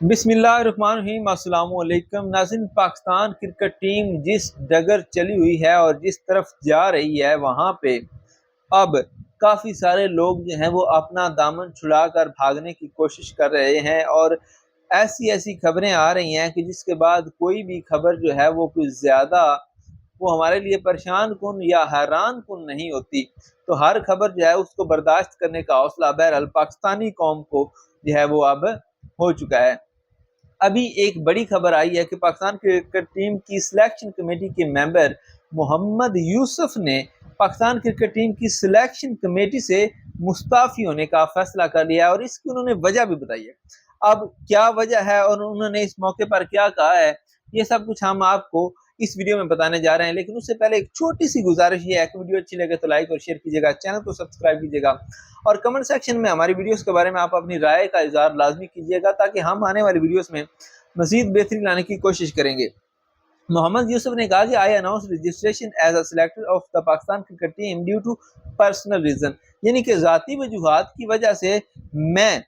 बिस्मिल्लाहिर्रहमानिर्रहीम। अस्सलाम वालेकुम नाज़रीन। पाकिस्तान क्रिकेट टीम जिस डगर चली हुई है और जिस तरफ जा रही है वहाँ पे अब काफ़ी सारे लोग जो हैं वो अपना दामन छुड़ाकर भागने की कोशिश कर रहे हैं और ऐसी ऐसी खबरें आ रही हैं कि जिसके बाद कोई भी खबर जो है वो कुछ ज़्यादा वो हमारे लिए परेशान कुन या हैरान कुन नहीं होती। तो हर खबर जो है उसको बर्दाश्त करने का हौसला बहरहाल पाकिस्तानी कौम को जो है वो अब हो चुका है। अभी एक बड़ी खबर आई है कि पाकिस्तान क्रिकेट टीम की सिलेक्शन कमेटी के मेंबर मोहम्मद यूसुफ ने पाकिस्तान क्रिकेट टीम की सिलेक्शन कमेटी से मुस्ताफ़ी होने का फैसला कर लिया है और इसकी उन्होंने वजह भी बताई है। अब क्या वजह है और उन्होंने इस मौके पर क्या कहा है, ये सब कुछ हम आपको इस वीडियो में बताने जा रहे हैं। लेकिन उससे पहले एक छोटी सी गुजारिश ये है कि वीडियो अच्छी लगे तो लाइक और शेयर कीजिएगा, चैनल को सब्सक्राइब कीजिएगा और कमेंट सेक्शन में हमारी वीडियोस के बारे में आप अपनी राय का इजहार लाजमी कीजिएगा ताकि हम आने वाली वीडियोस में मजीद बेहतरी लाने की कोशिश करेंगे। मोहम्मद यूसुफ ने कहा कि I announce registration as a selector of the Pakistan cricket team due to personal reason, यानी कि ज़ाती वजूहात की वजह से मैं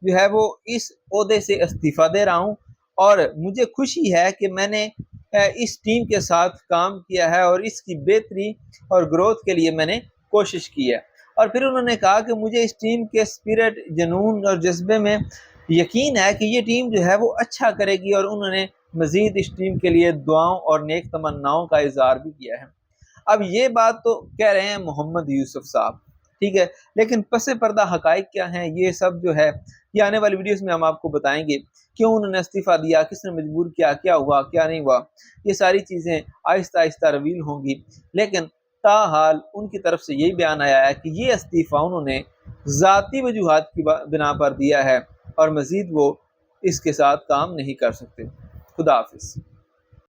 जो है वो इस ओहदे से इस्तीफ़ा दे रहा हूँ और मुझे खुशी है कि मैंने इस टीम के साथ काम किया है और इसकी बेहतरी और ग्रोथ के लिए मैंने कोशिश की है। और फिर उन्होंने कहा कि मुझे इस टीम के स्पिरिट, जुनून और जज्बे में यकीन है कि ये टीम जो है वो अच्छा करेगी और उन्होंने मज़ीद इस टीम के लिए दुआओं और नेक तमन्नाओं का इजहार भी किया है। अब ये बात तो कह रहे हैं मोहम्मद यूसुफ साहब, ठीक है, लेकिन पसे पर्दा हकाइक क्या हैं ये सब जो है ये आने वाली वीडियोस में हम आपको बताएंगे। क्यों उन्होंने इस्तीफ़ा दिया, किसने मजबूर किया, क्या हुआ क्या नहीं हुआ, ये सारी चीज़ें आहिस्ता आहिस्ता रिवील होंगी। लेकिन ताहाल उनकी तरफ से यही बयान आया है कि ये इस्तीफ़ा उन्होंने ज़ाती वजूहात की बिना पर दिया है और मज़ीद वो इसके साथ काम नहीं कर सकते। खुदा हाफिज़।